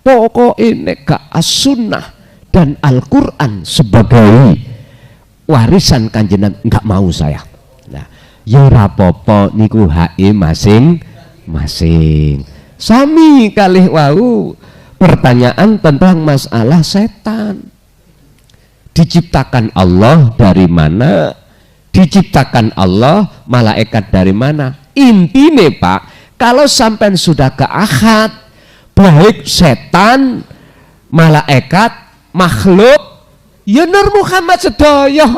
pokoknya gak as-sunnah dan Al-Quran sebagai warisan kanjeng Nabi, nggak mau saya. Nah, ya rapopo niku hae masing-masing. Sami kalih wau pertanyaan tentang masalah setan. Diciptakan Allah dari mana? Diciptakan Allah malaikat dari mana? Intine Pak, kalau sampai sudah ke akad, baik setan, malaikat, makhluk, ya Nur Muhammad sedaya.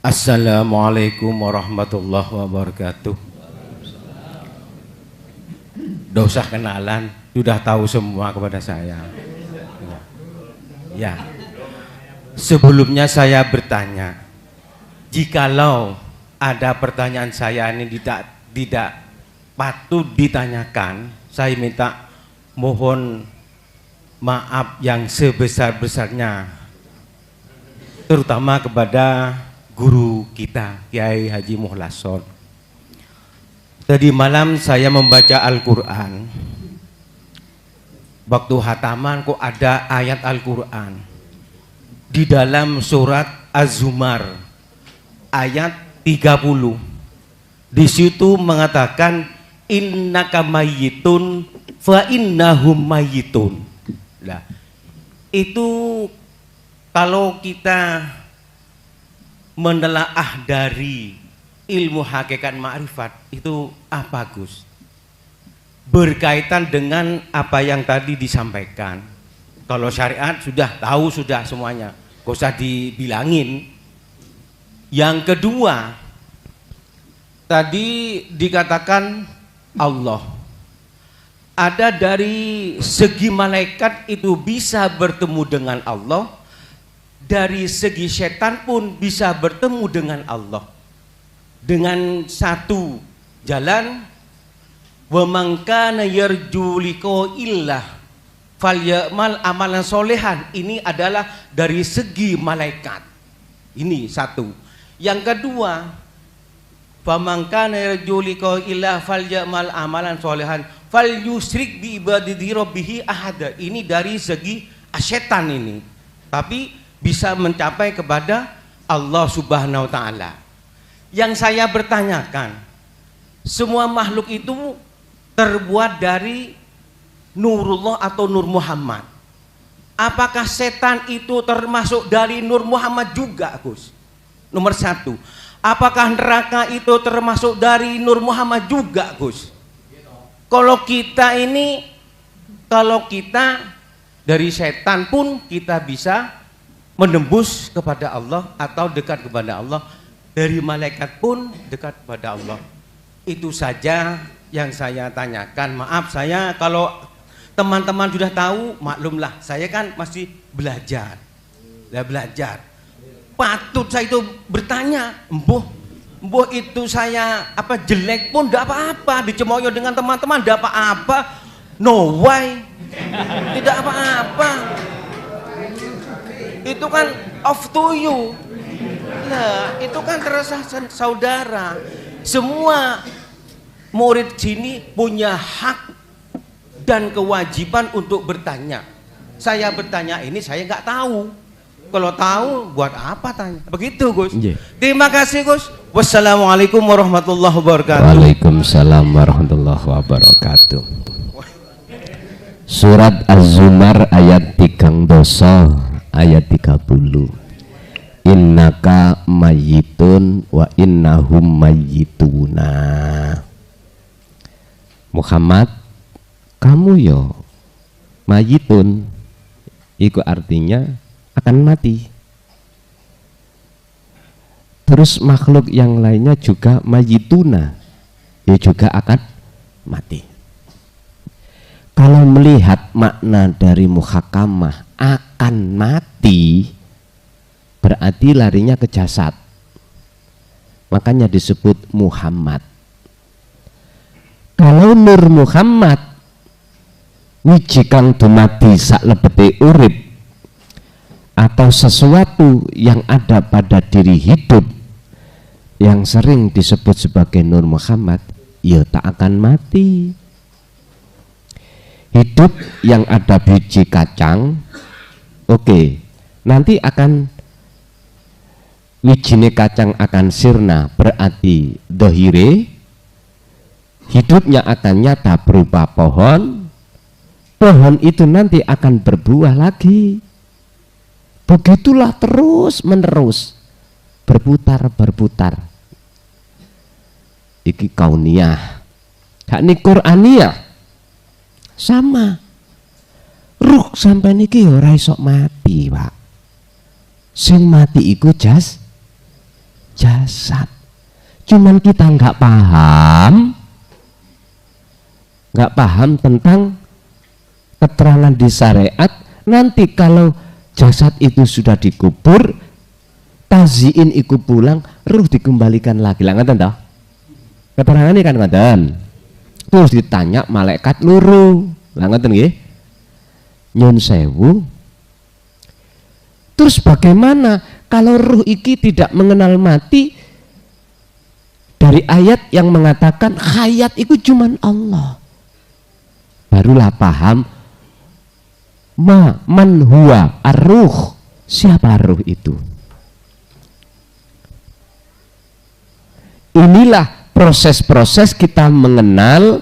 Assalamualaikum warahmatullahi wabarakatuh. Tidak usah kenalan, sudah tahu semua kepada saya. Ya. Sebelumnya saya bertanya, jikalau ada pertanyaan saya ini tidak patut ditanyakan, saya minta mohon maaf yang sebesar-besarnya, terutama kepada guru kita Kiai Haji Muhlason. Tadi malam saya membaca Al-Quran, waktu hataman kok ada ayat Al-Quran di dalam surat Az-Zumar ayat 30. Di situ mengatakan innaka mayyitun fa innahum mayyitun. Nah, itu kalau kita menelaah dari ilmu hakikat ma'rifat itu apa Gus? Berkaitan dengan apa yang tadi disampaikan. Kalau syariat sudah tahu, sudah semuanya, gak usah dibilangin. Yang kedua, tadi dikatakan Allah ada dari segi malaikat itu bisa bertemu dengan Allah, dari segi setan pun bisa bertemu dengan Allah dengan satu jalan. Wa man kana yarju liqa illah falyamal amalan solehan. Ini adalah dari segi malaikat. Ini satu. Yang kedua, fa man kana yarju liqa illah falyamal amalan solehan fal yusrik bi ibadati rabbih ahada. Ini dari segi setan ini. Tapi bisa mencapai kepada Allah Subhanahu wa taala. Yang saya bertanyakan, semua makhluk itu terbuat dari Nurullah atau Nur Muhammad. Apakah setan itu termasuk dari Nur Muhammad juga, Gus? Nomor satu. Apakah neraka itu termasuk dari Nur Muhammad juga, Gus? Kalau kita dari setan pun kita bisa menembus kepada Allah atau dekat kepada Allah. Dari malaikat pun dekat kepada Allah. Itu saja yang saya tanyakan. Maaf saya kalau teman-teman sudah tahu, maklumlah, saya kan masih belajar. Patut saya itu bertanya, embuh itu saya apa jelek pun tidak apa-apa, dicemoyo dengan teman-teman tidak apa-apa. No way. Tidak apa-apa. Itu kan off to you. Nah, itu kan terasa saudara. Semua murid sini punya hak dan kewajiban untuk bertanya. Saya bertanya ini saya nggak tahu. Kalau tahu buat apa tanya? Begitu Gus. Yeah. Terima kasih Gus. Wassalamualaikum warahmatullahi wabarakatuh. Waalaikumsalam warahmatullahi wabarakatuh. Surat Az-Zumar ayat 3 ayat 30. Innaka mayyitun wa innahum mayyituna. Muhammad, kamu yo mayyitun, itu artinya akan mati. Terus makhluk yang lainnya juga mayyituna, ya juga akan mati. Kalau melihat makna dari muhakamah akan mati, berarti larinya ke jasad, makanya disebut Muhammad. Kalau Nur Muhammad wiji kang dumadi sak lebete urip atau sesuatu yang ada pada diri hidup yang sering disebut sebagai Nur Muhammad, ya tak akan mati. Hidup yang ada biji kacang, oke, nanti akan wijine kacang akan sirna, berarti dohire hidupnya akan nyata berupa pohon. Pohon itu nanti akan berbuah lagi. Begitulah terus menerus, berputar. Iki kauniyah, hak ni Qur'aniyah sama. Ruh sampai niki ora iso mati, Pak. Sing mati iku jasad. Cuman kita nggak paham tentang keterangan di syariat. Nanti kalau jasad itu sudah dikubur, taziin iku pulang, ruh dikembalikan lagi. Lah ngoten toh? Keterangan ini kan ngoten. Terus ditanya malaikat loro. Lah ngoten nggih. Nyun sewu. Terus bagaimana kalau ruh iki tidak mengenal mati? Dari ayat yang mengatakan hayat itu cuman Allah. Barulah paham man huwa ar-ruh. Siapa ruh itu? Inilah proses-proses kita mengenal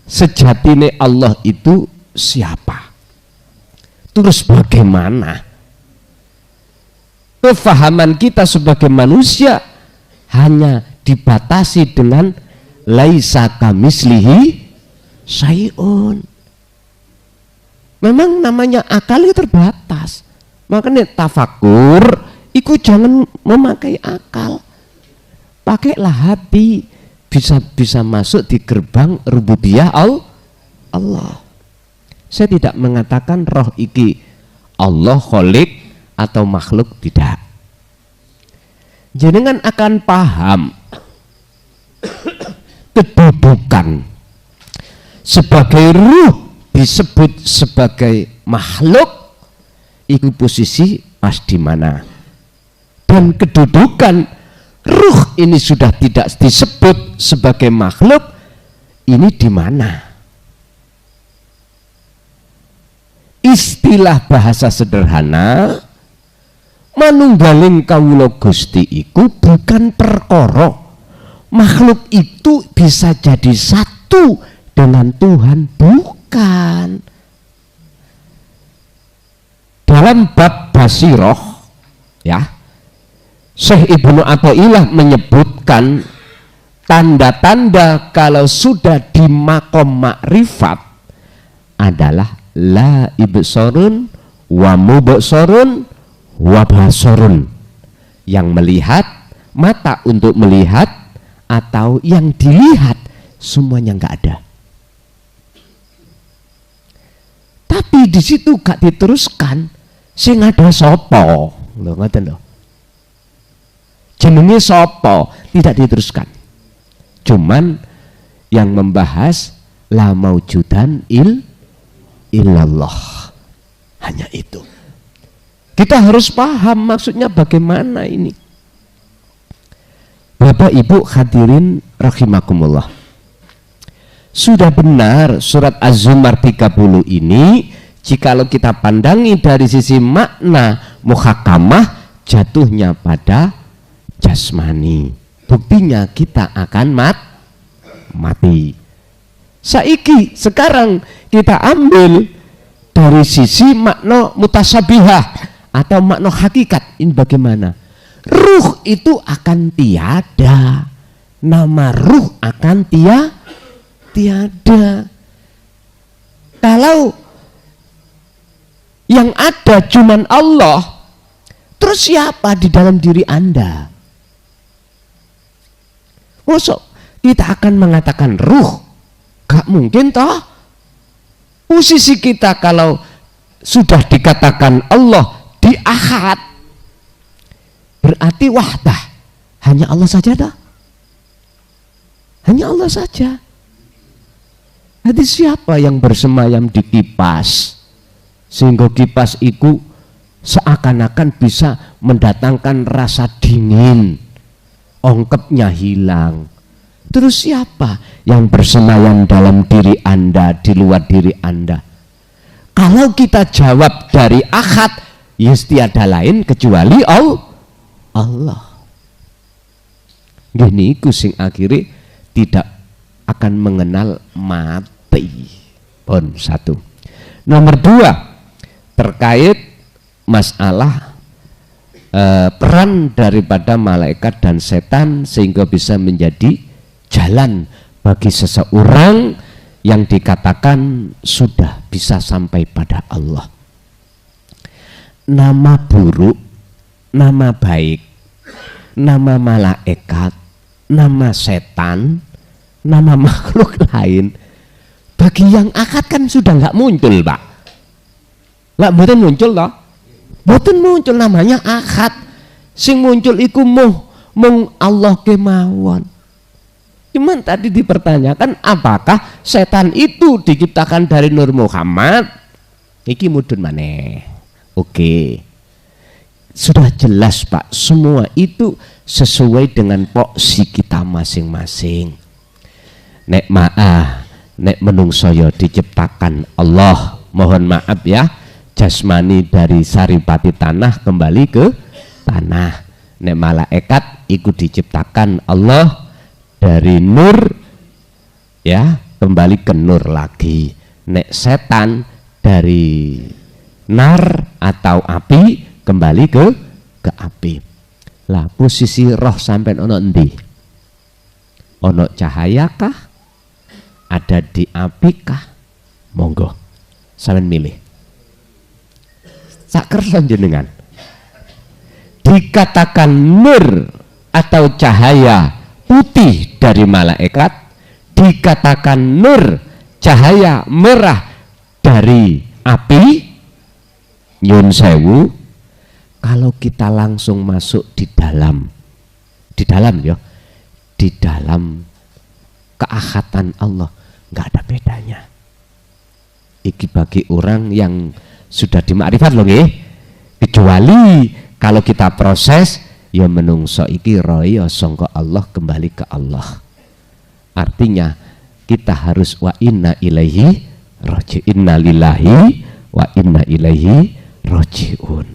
sejatine Allah itu siapa. Terus bagaimana? Kefahaman kita sebagai manusia hanya dibatasi dengan laisa kamislihi syai'un. Memang namanya akal itu terbatas. Makanya tafakur itu jangan memakai akal. Pakailah hati, bisa masuk di gerbang rububiyah Allah. Saya tidak mengatakan roh iki Allah kholik atau makhluk, tidak. Jenengan akan paham kedudukan sebagai ruh disebut sebagai makhluk, itu posisi pas di mana. Dan kedudukan ruh ini sudah tidak disebut sebagai makhluk, ini di mana? Istilah bahasa sederhana, manunggaling kawula Gusti iku bukan perkara. Makhluk itu bisa jadi satu dengan Tuhan, bukan. Dalam bab basiroh, ya, Syekh Ibnu Athaillah menyebutkan tanda-tanda kalau sudah di makom makrifat adalah la ibsorun wa mubsorun wa basorun, yang melihat, mata untuk melihat, atau yang dilihat, semuanya nggak ada. Tapi di situ gak diteruskan sing ada sopo, lho ngoten lho. Jenenge sopo tidak diteruskan. Cuman yang membahas la maujudan illallah, hanya itu. Kita harus paham maksudnya bagaimana ini. Bapak Ibu hadirin rahimakumullah. Sudah benar surat Az-Zumar 30 ini, jikalau kita pandangi dari sisi makna muhakamah, jatuhnya pada jasmani. Buktinya kita akan mati. Saiki sekarang kita ambil dari sisi makna mutasabihah atau makna hakikat. Ini bagaimana? Ruh itu akan tiada. Nama ruh akan tiada. Kalau yang ada cuman Allah, terus siapa di dalam diri Anda? Masuk kita akan mengatakan ruh? Gak mungkin toh. Posisi kita kalau sudah dikatakan Allah di ahad, berarti wahdah, hanya Allah saja dah. Hanya Allah saja. Jadi siapa yang bersemayam di kipas sehingga kipas itu seakan-akan bisa mendatangkan rasa dingin, ongkepnya hilang? Terus siapa yang bersemayam dalam diri Anda, di luar diri Anda? Kalau kita jawab dari ahad, ya tiada lain kecuali Allah. Gini iku sing akhirnya tidak akan mengenal mati. Pun satu. Nomor dua, terkait masalah peran daripada malaikat dan setan sehingga bisa menjadi jalan bagi seseorang yang dikatakan sudah bisa sampai pada Allah. Nama buruk, nama baik, nama malaikat, nama setan, nama makhluk lain, bagi yang akad kan sudah nggak muncul, Pak. Nggak mboten muncul toh? Mboten muncul, namanya akad. Sing muncul iku mung Allah kemawon. Cuman tadi dipertanyakan apakah setan itu diciptakan dari Nur Muhammad? Iki mudun maneh. Oke. Sudah jelas Pak, semua itu sesuai dengan porsi kita masing-masing. Nek menungso ya diciptakan Allah, mohon maaf ya, jasmani dari saripati tanah kembali ke tanah. Nek malaikat ikut diciptakan Allah dari nur ya kembali ke nur lagi. Nek setan dari nar atau api kembali ke api. Lah posisi roh sampai ono endi? Ono cahaya kah? Ada di api kah? Monggo sampean milih. Sak kersa jenengan. Dikatakan nur atau cahaya putih dari malaikat, dikatakan nur cahaya merah dari api, nyun sewu, kalau kita langsung masuk di dalam ya, di dalam keahatan Allah, nggak ada bedanya. Iki bagi orang yang sudah dimakrifat loh nggih. Kecuali kalau kita proses ya menungso iki royo sangka Allah kembali ke Allah. Artinya kita harus wa inna ilaihi raji'un, inna lillahi wa inna ilaihi raji'un.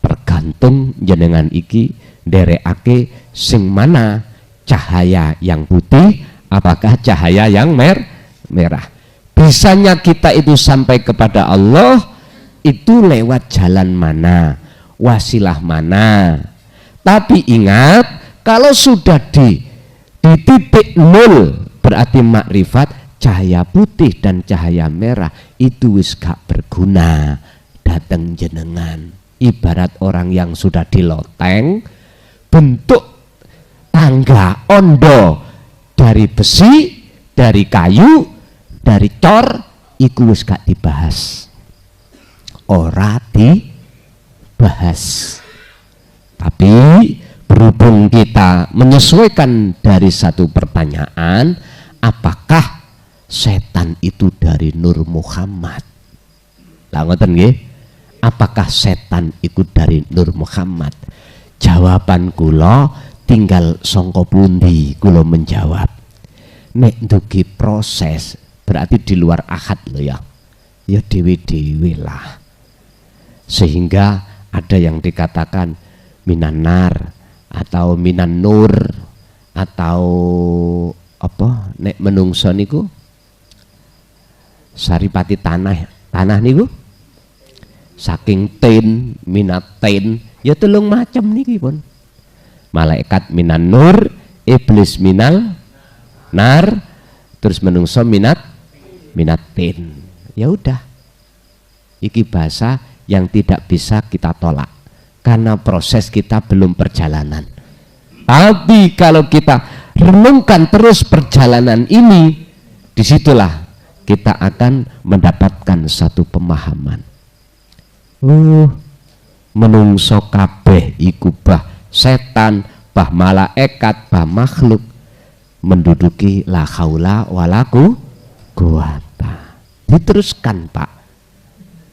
Tergantung jenengan iki nderekake sing mana cahaya yang putih apakah cahaya yang merah. Bisanya kita itu sampai kepada Allah itu lewat jalan mana, wasilah mana. Tapi ingat, kalau sudah di titik nol berarti makrifat, cahaya putih dan cahaya merah itu wis gak berguna dateng jenengan. Ibarat orang yang sudah di loteng, bentuk tangga ondo dari besi, dari kayu, dari cor, iku wis gak dibahas. Ora dibahas. Tapi berhubung kita menyesuaikan dari satu pertanyaan, apakah setan itu dari Nur Muhammad? Lah ngoten nggih. Apakah setan itu dari Nur Muhammad? Jawaban kula tinggal sangka pundi kula menjawab. Nek ndugi proses berarti di luar ahad loh ya. Ya dewe-dewe lah. Sehingga ada yang dikatakan minan nar atau minan nur atau apa nek menungso niku saripati tanah niku saking tin minat tin ya telung macam niki pun. Malaikat minan nur, iblis minal nar, terus menungso minat tin. Ya udah, iki bahasa yang tidak bisa kita tolak karena proses kita belum perjalanan. Tapi kalau kita renungkan terus perjalanan ini, disitulah kita akan mendapatkan satu pemahaman. Menungso kabeh iku bah setan, bah malaikat, bah makhluk menduduki la haula wala quwata. Diteruskan Pak.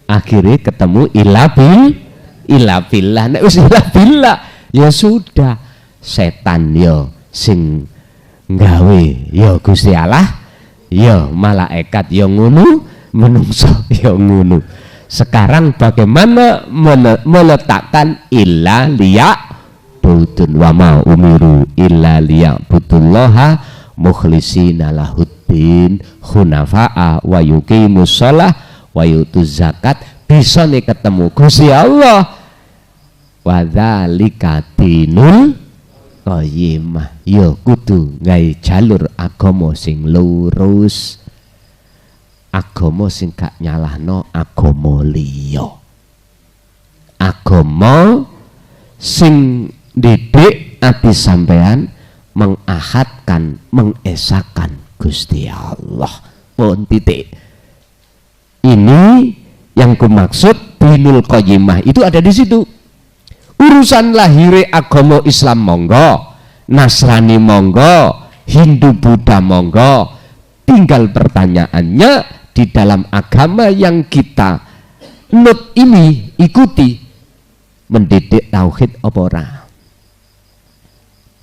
Akhirnya ketemu ila billah. Nek wis ila billah ya sudah, setan yo sing gawe ya Gusti Allah, ya malaikat ya ngono, menungso ya ngono. Sekarang bagaimana meletakkan illa liya budun wa ma umiru illa liya budullaha mukhlisina lahuddin hunafa'a wa yuqimus shalah wa yutuz zakat. Bisa nih ketemu Gusti Allah, wa dzalika dinul qayyimah, ya kudu gawe jalur agama sing lurus, agama sing gak nyalahno agama liya, agama sing didik ati sampean mengahadkan, mengesahkan Gusti Allah. Pun titik. Ini yang kumaksud dinul qayyimah itu ada di situ. Urusan lahire agama Islam monggo, Nasrani monggo, Hindu Buddha monggo. Tinggal pertanyaannya, di dalam agama yang kita nut ini ikuti, mendidik tauhid apa ora?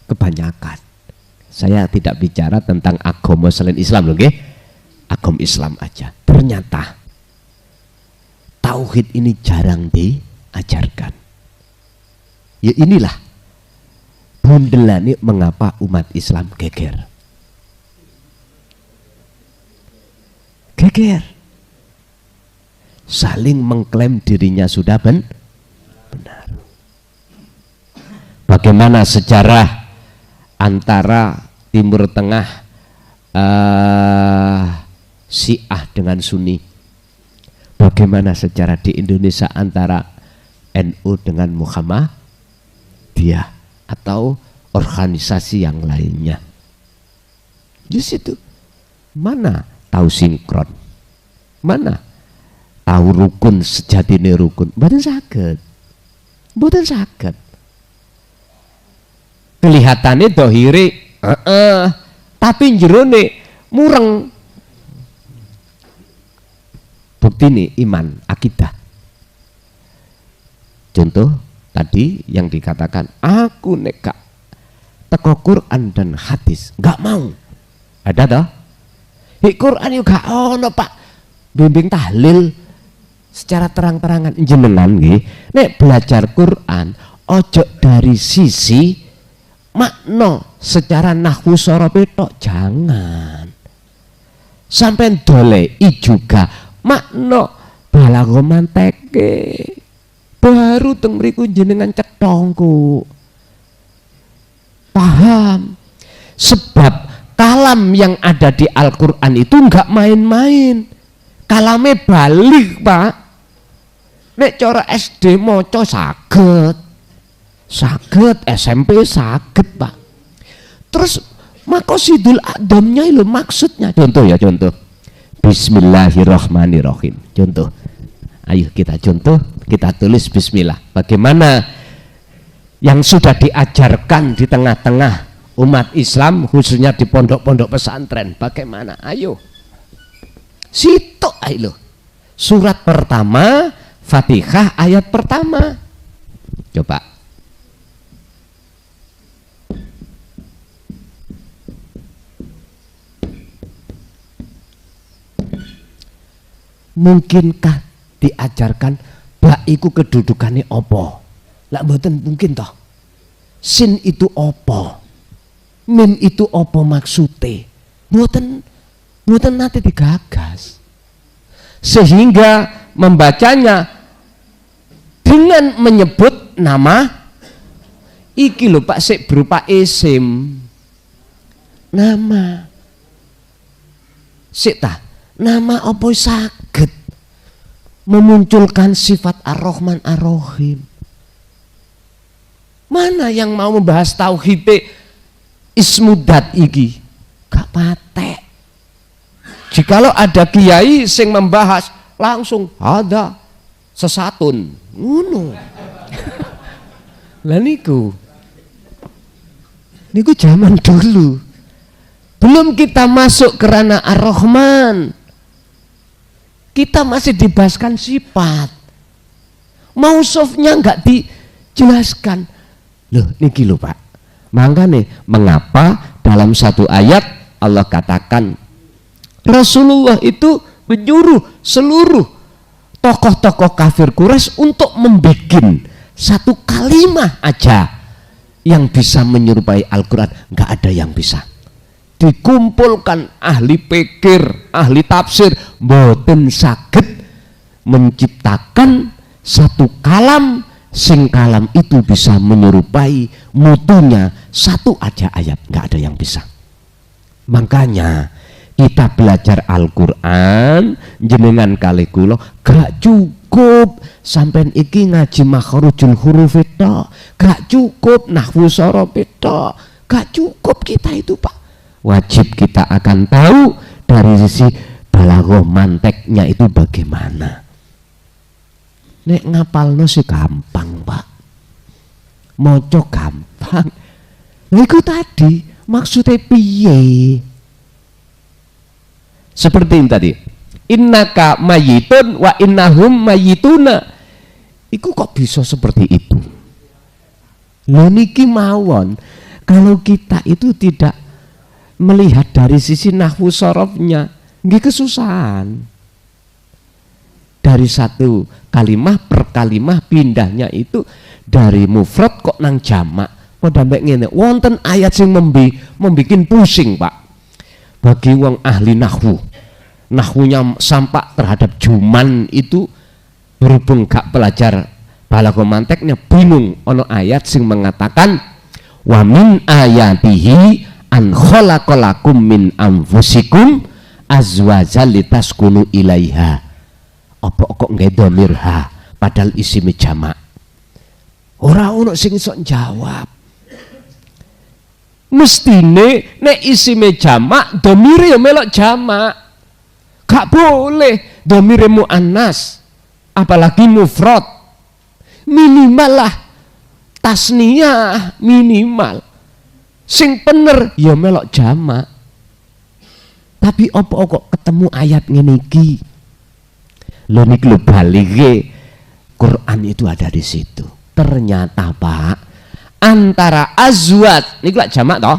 Kebanyakan. Saya tidak bicara tentang agama selain Islam loh, nggih. Agama Islam aja. Ternyata tauhid ini jarang diajarkan. Ya inilah bundelane mengapa umat Islam geger. Geger. Saling mengklaim dirinya sudah benar. Bagaimana sejarah antara Timur Tengah Syiah dengan Sunni? Bagaimana sejarah di Indonesia antara NU dengan Muhammadiyah atau organisasi yang lainnya? Di situ mana tahu sinkron, mana tahu rukun sejatine rukun? Mboten saged, mboten saged. Kelihatannya dohire, tapi jerone mureng. Bukti nih iman, akidah. Contoh tadi yang dikatakan, aku neka teko Quran dan hadis, nggak mau. Ada toh? Quran juga ono Pak, bimbing tahlil secara terang-terangan jenengan nggih. Nek belajar Quran, ojo dari sisi makna secara nahwu sorope tok, jangan. Sampai dolei juga makna balago manteke, baru teng mriku jenengan cetongku paham. Sebab kalam yang ada di Al-Quran itu enggak main-main, kalame balik Pak. Nek cara SD moco saged, SMP saged Pak. Terus makosidul adamnya itu maksudnya, contoh ya, contoh Bismillahirrahmanirrahim. Contoh, ayo kita contoh, kita tulis Bismillah. Bagaimana yang sudah diajarkan di tengah-tengah umat Islam, khususnya di pondok-pondok pesantren? Bagaimana? Ayo, situ ayo. Surat pertama, Fatihah ayat pertama. Coba. Mungkinkah diajarkan bak iku kedudukannya opo? Lah mboten mungkin toh. Sin itu opo? Mim itu opo maksude? Mboten nate digagas. Sehingga membacanya dengan menyebut nama iki lho Pak, sik berupa isim. Nama. Sik ta? Nama opo saged memunculkan sifat Ar-Rahman Ar-Rahim? Mana yang mau membahas tauhid ismudat iki? Gak patek. Jikalau ada kiai sing membahas langsung ada sesatun ngono. Lah niku zaman dulu. Belum kita masuk ke ranah Ar-Rahman, kita masih dibahaskan sifat. Mausufnya enggak dijelaskan. Loh niki lho Pak. Makanya mengapa dalam satu ayat Allah katakan Rasulullah itu menyuruh seluruh tokoh-tokoh kafir Quraisy untuk membuat satu kalimat aja yang bisa menyerupai Al-Quran. Nggak ada yang bisa. Dikumpulkan ahli pikir, ahli tafsir, mboten saged menciptakan satu kalam sing kalam itu bisa menyerupai mutunya satu aja ayat. Nggak ada yang bisa. Makanya kita belajar Al-Quran jenengan kali kula gak cukup sampai iki ngaji makhrajul huruf itu, gak cukup nahwu sorof itu, gak cukup kita itu Pak. Wajib kita akan tahu dari sisi balaghah manteknya itu bagaimana. Nek ngapalno sih gampang Pak, moco gampang. Iku tadi maksudnya piye? Seperti ini tadi, innaka mayitun wa innahum mayituna. Iku kok bisa seperti itu? Lho niki mawon, kalau kita itu tidak melihat dari sisi nahwu sorofnya, nggih kesusahan. Dari satu kalimah per kalimah pindahnya itu dari mufrad kok nang jamak. Kok sampai ngene, wonten ayat sing membikin pusing Pak. Bagi wong ahli nahwunya sampak terhadap juman itu, berhubung gak pelajar balaghah manteknya bingung. Ono ayat sing mengatakan wa min ayatihi an khalaqalakum min anfusikum azwajal litaskunu ilaiha. Apa kok nggak domir ha padahal isime jamak. Ora ono sing iso jawab. Mestine nek isime jamak domire ya melok jamak. Gak boleh domire muannas apalagi mufrad. Minimal lah tasniyah minimal. Sing bener ya melok jamak. Tapi opo kok ketemu ayat ngene iki? Lho niki lho balige Quran itu ada di situ. Ternyata Pak, antara azwat niku lak jamak toh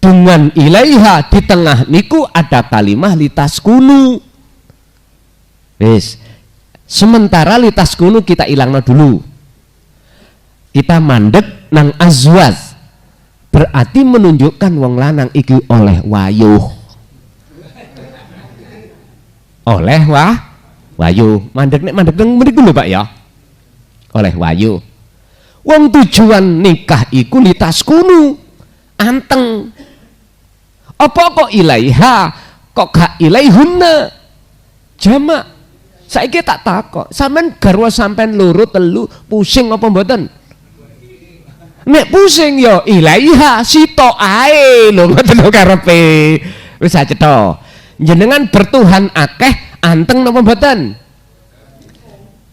dengan ilaiha di tengah niku ada kalimah litaskunu. Wis. Sementara litaskunu kita ilangno dulu. Kita mandek nang azwat. Berarti menunjukkan wong lanang iki oleh wayuh. Oleh wahyu mandek nang mriku lho Pak ya, oleh wahyu. Wong tujuan nikah iku litaskunu anteng. Apa kok ilaiha kok gak ilaihunna jamak? Saiki tak takok, sampean garwa sampean loro telu pusing apa mboten? Nek pusing ya ilaiha sitok ae lho ngoten lho karepe. Wis cetha. Jenengan bertuhan akeh anteng napa mboten?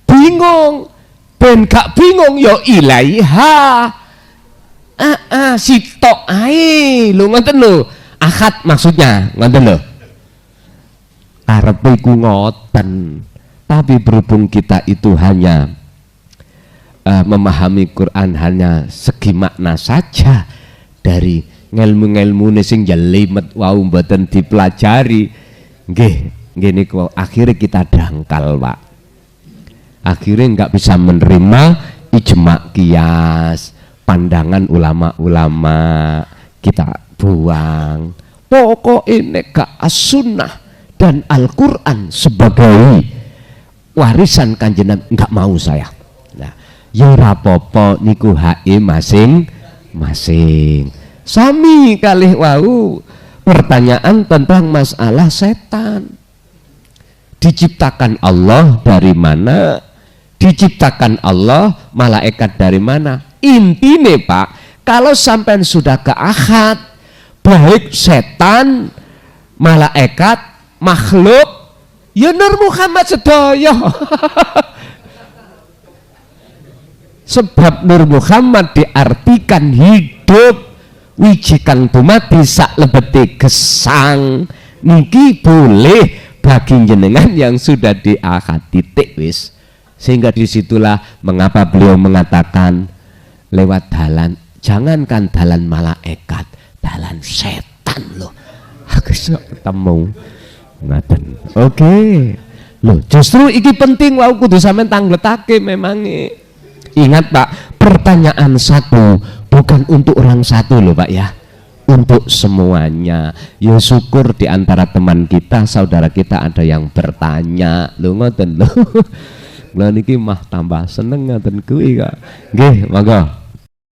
Bingung. Ben gak bingung ya ilaiha. Sitok ae lho ngoten lho. Ahad maksudnya ngoten lho. Karepe iku ngoten. Tapi berhubung kita itu hanya memahami Quran hanya segi makna saja dari ngelmu-ngelmune sing jelimet wau mboten dipelajari. Nggih niku akhirnya kita dangkal Pak. Akhirnya nggak bisa menerima ijma qiyas, pandangan ulama-ulama, kita buang. Pokoknya nek gak as-sunnah dan Al-Qur'an sebagai warisan Kanjeng Nabi nggak mau saya. Nah, ya ora apa-apa niku hake masing-masing. Sami kalih wau pertanyaan tentang masalah setan. Diciptakan Allah dari mana? Diciptakan Allah malaikat dari mana? Intine Pak, kalau sampai sudah ke ahad, baik setan, malaikat, makhluk, ya Nur Muhammad sedaya. Sebab Nur Muhammad diartikan hidup. Wiji kang dumadi sak lebeti gesang niki boleh bagi jenengan yang sudah di akad titik wis. Sehingga disitulah mengapa beliau mengatakan lewat dalan, jangankan dalan malaikat, dalan setan loh. Aku sok ketemu. Ngaten. Oke. Loh, justru iki penting wau kudu sampean tangletake memange. Ingat Pak, pertanyaan satu bukan untuk orang satu loh Pak ya. Untuk semuanya. Ya syukur di antara teman kita, saudara kita ada yang bertanya. Lho ngoten lho. Lah niki mah tambah seneng ngoten kuwi kok. Nggih, monggo.